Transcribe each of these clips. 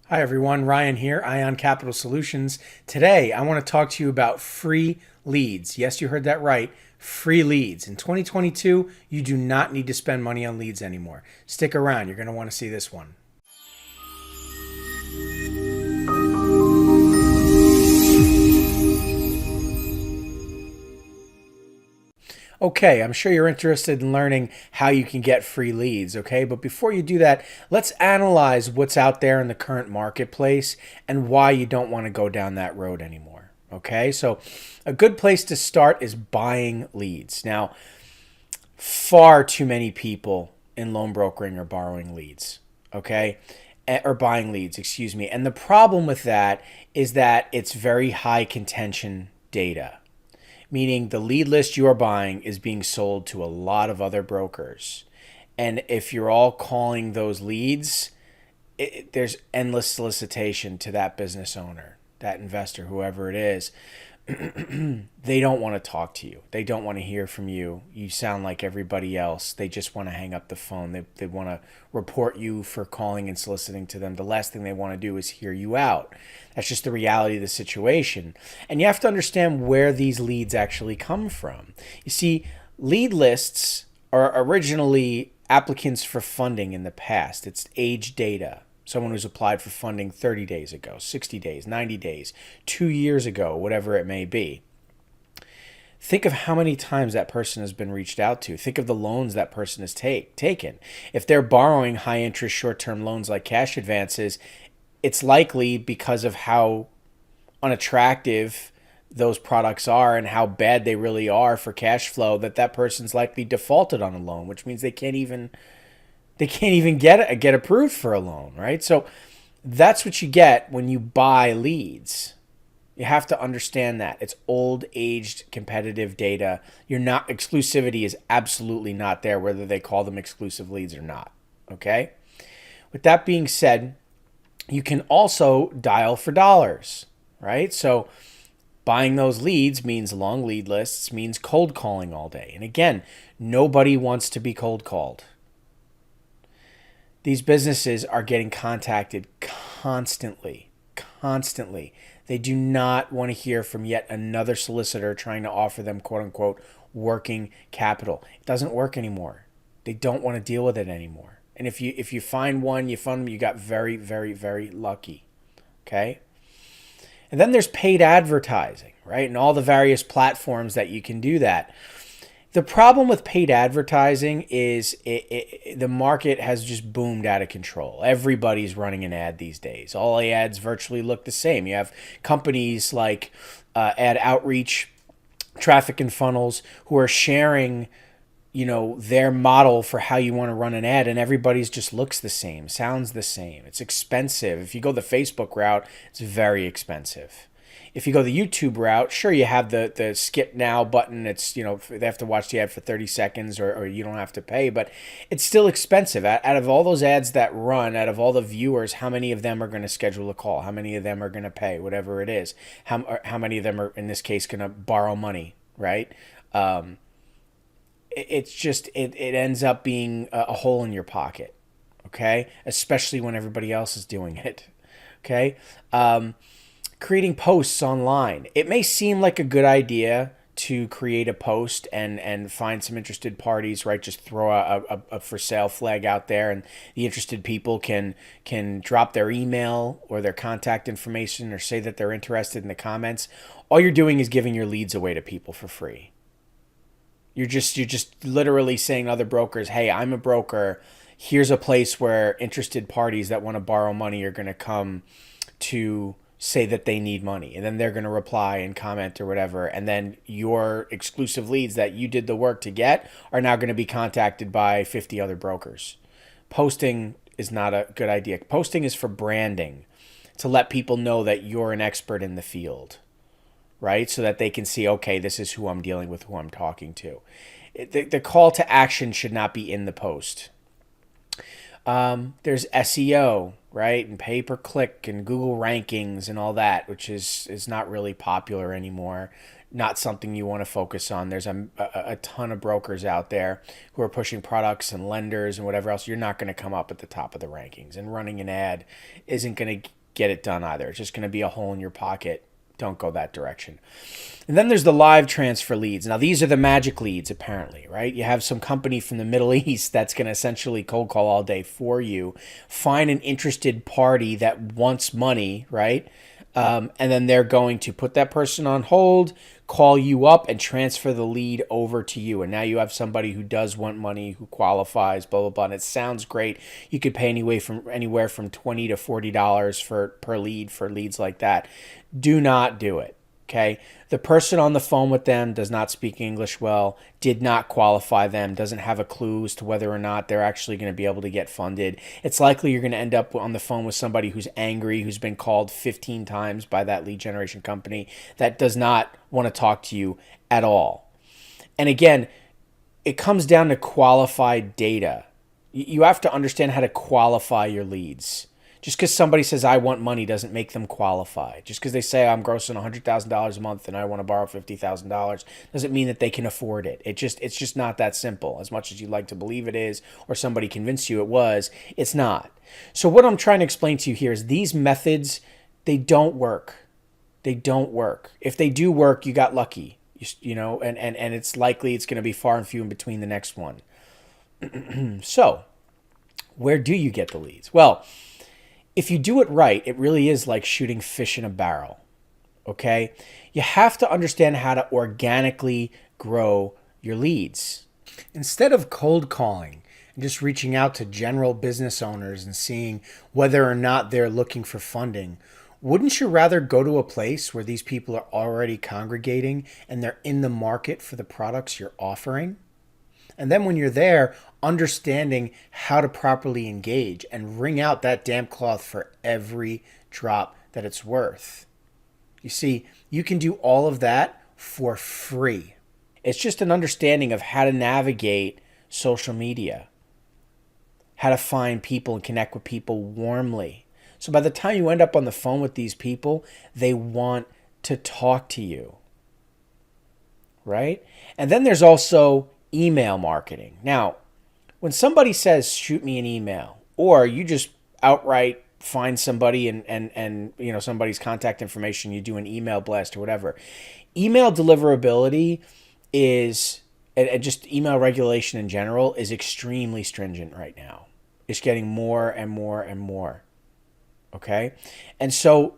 Hi everyone, Ryan here, Ion Capital Solutions. Today I want to talk to you about free leads. Yes, you heard that right. Free leads. In 2022, you do not need to spend money on leads anymore. Stick around, you're going to want to see this one. Okay, I'm sure you're interested in learning how you can get free leads, okay? But before you do that, let's analyze what's out there in the current marketplace and why you don't want to go down that road anymore, okay? So, a good place to start is buying leads. Now, far too many people in loan brokering are borrowing leads, okay? Or buying leads, excuse me. And the problem with that is that it's very high contention data, meaning the lead list you are buying is being sold to a lot of other brokers. And if you're all calling those leads, there's endless solicitation to that business owner, that investor, whoever it is. They don't want to talk to you. They don't want to hear from you. You sound like everybody else. They just want to hang up the phone. They want to report you for calling and soliciting to them. The last thing they want to do is hear you out. That's just the reality of the situation. And you have to understand where these leads actually come from. You see, lead lists are originally applicants for funding in the past. It's age data. Someone who's applied for funding 30 days ago, 60 days, 90 days, 2 years ago, whatever it may be. Think of how many times that person has been reached out to. Think of the loans that person has taken. If they're borrowing high interest short term loans like cash advances, it's likely because of how unattractive those products are and how bad they really are for cash flow that person's likely defaulted on a loan, which means they can't even get approved for a loan, right? So that's what you get when you buy leads. You have to understand that it's old, aged, competitive data. You're not exclusivity is absolutely not there, whether they call them exclusive leads or not. Okay. With that being said, you can also dial for dollars, right? So buying those leads means long lead lists, means cold calling all day. And again, nobody wants to be cold called. These businesses are getting contacted constantly, constantly. They do not want to hear from yet another solicitor trying to offer them quote unquote working capital. It doesn't work anymore. They don't want to deal with it anymore. And if you find one, you find them, you got very, very, very lucky. Okay? And then there's paid advertising, right? And all the various platforms that you can do that. The problem with paid advertising is the market has just boomed out of control. Everybody's running an ad these days. All the ads virtually look the same. You have companies like Ad Outreach, Traffic and Funnels, who are sharing, their model for how you want to run an ad, and everybody's just looks the same, sounds the same. It's expensive. If you go the Facebook route, it's very expensive. If you go the YouTube route, sure, you have the skip now button. It's, they have to watch the ad for 30 seconds or you don't have to pay, but it's still expensive. Out of all those ads that run, out of all the viewers, how many of them are going to schedule a call? How many of them are going to pay, whatever it is? How many of them are, in this case, going to borrow money, right? It's just, it ends up being a hole in your pocket, okay? Especially when everybody else is doing it, okay? Creating posts online. It may seem like a good idea to create a post and find some interested parties, right? Just throw a for sale flag out there, and the interested people can drop their email or their contact information or say that they're interested in the comments. All you're doing is giving your leads away to people for free. You're just literally saying to other brokers, "Hey, I'm a broker. Here's a place where interested parties that want to borrow money are going to come to say that they need money," and then they're going to reply and comment or whatever, and then your exclusive leads that you did the work to get are now going to be contacted by 50 other brokers. Posting is not a good idea. Posting is for branding, to let people know that you're an expert in the field, right? So that they can see, okay, this is who I'm dealing with, who I'm talking to. The call to action should not be in the post. There's SEO, right? And pay per click and Google rankings and all that, which is not really popular anymore. Not something you want to focus on. There's a ton of brokers out there who are pushing products and lenders and whatever else. You're not going to come up at the top of the rankings, and running an ad isn't going to get it done either. It's just going to be a hole in your pocket. Don't go that direction. And then there's the live transfer leads. Now, these are the magic leads, apparently, right? You have some company from the Middle East that's going to essentially cold call all day for you, find an interested party that wants money, right? And then they're going to put that person on hold, call you up, and transfer the lead over to you. And now you have somebody who does want money, who qualifies, blah, blah, blah. And it sounds great. You could pay anywhere from $20 to $40 per lead for leads like that. Do not do it. Okay. The person on the phone with them does not speak English well, did not qualify them, doesn't have a clue as to whether or not they're actually going to be able to get funded. It's likely you're going to end up on the phone with somebody who's angry, who's been called 15 times by that lead generation company, that does not want to talk to you at all. And again, it comes down to qualified data. You have to understand how to qualify your leads. Just because somebody says, I want money, doesn't make them qualify. Just because they say, I'm grossing $100,000 a month and I want to borrow $50,000 doesn't mean that they can afford it. It's just not that simple. As much as you like to believe it is, or somebody convinced you it was, it's not. So what I'm trying to explain to you here is these methods, they don't work. They don't work. If they do work, you got lucky, you know, and it's likely it's going to be far and few in between the next one. So where do you get the leads? Well, if you do it right, it really is like shooting fish in a barrel, okay? You have to understand how to organically grow your leads. Instead of cold calling and just reaching out to general business owners and seeing whether or not they're looking for funding, wouldn't you rather go to a place where these people are already congregating and they're in the market for the products you're offering? And then when you're there, understanding how to properly engage and wring out that damn cloth for every drop that it's worth. You see, you can do all of that for free. It's just an understanding of how to navigate social media, how to find people and connect with people warmly. So by the time you end up on the phone with these people, they want to talk to you, right? And then there's also email marketing. Now, when somebody says, shoot me an email, or you just outright find somebody and you know, somebody's contact information, you do an email blast or whatever. Email deliverability is, and just email regulation in general, is extremely stringent right now. It's getting more and more and more. Okay? And so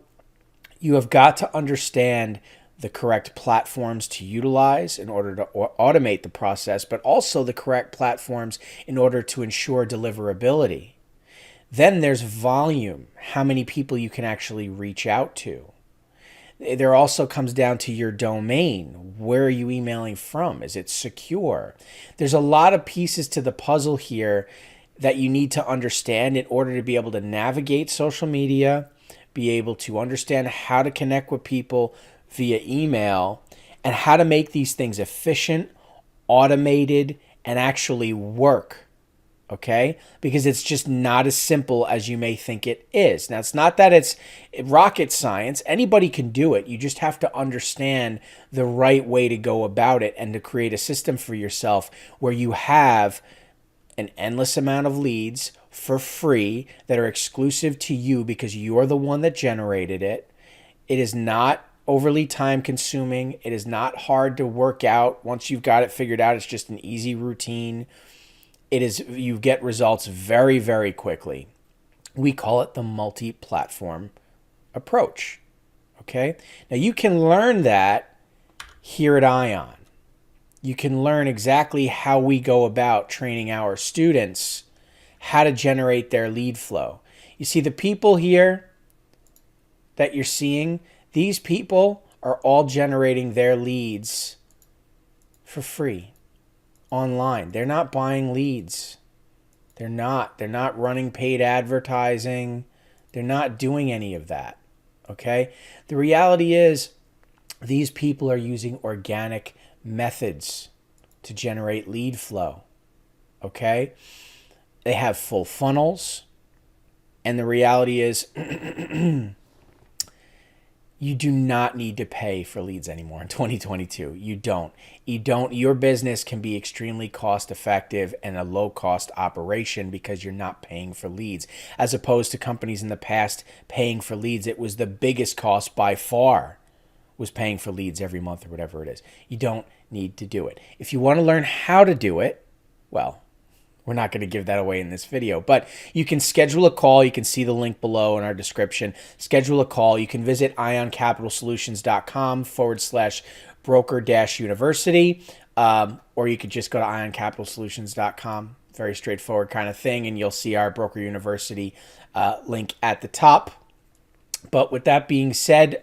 you have got to understand the correct platforms to utilize in order to automate the process, but also the correct platforms in order to ensure deliverability. Then there's volume, how many people you can actually reach out to. There also comes down to your domain. Where are you emailing from? Is it secure? There's a lot of pieces to the puzzle here that you need to understand in order to be able to navigate social media, be able to understand how to connect with people via email, and how to make these things efficient, automated, and actually work. Okay? Because it's just not as simple as you may think it is. Now, it's not that it's rocket science. Anybody can do it. You just have to understand the right way to go about it and to create a system for yourself where you have an endless amount of leads for free that are exclusive to you because you're the one that generated it. It is not overly time consuming. It is not hard to work out. Once you've got it figured out, it's just an easy routine. It is, you get results very, very quickly. We call it the multi-platform approach. Okay? Now you can learn that here at ION. You can learn exactly how we go about training our students how to generate their lead flow. You see, the people here that you're seeing, these people are all generating their leads for free online. They're not buying leads. They're not running paid advertising. They're not doing any of that. Okay? The reality is these people are using organic methods to generate lead flow. Okay? They have full funnels. And the reality is You do not need to pay for leads anymore in 2022. You don't. Your business can be extremely cost effective and a low cost operation because you're not paying for leads. As opposed to companies in the past paying for leads, it was the biggest cost by far, was paying for leads every month or whatever it is. You don't need to do it. If you want to learn how to do it, well, we're not going to give that away in this video, but you can schedule a call. You can see the link below in our description. Schedule a call. You can visit ioncapitalsolutions.com/broker-university, or you could just go to ioncapitalsolutions.com. Very straightforward kind of thing, and you'll see our Broker University link at the top. But with that being said,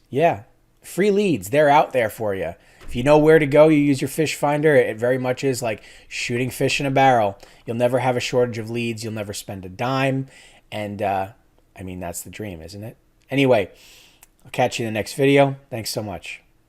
yeah, free leads, they're out there for you. If you know where to go, you use your fish finder. It very much is like shooting fish in a barrel. You'll never have a shortage of leads. You'll never spend a dime. And I mean, that's the dream, isn't it? Anyway, I'll catch you in the next video. Thanks so much.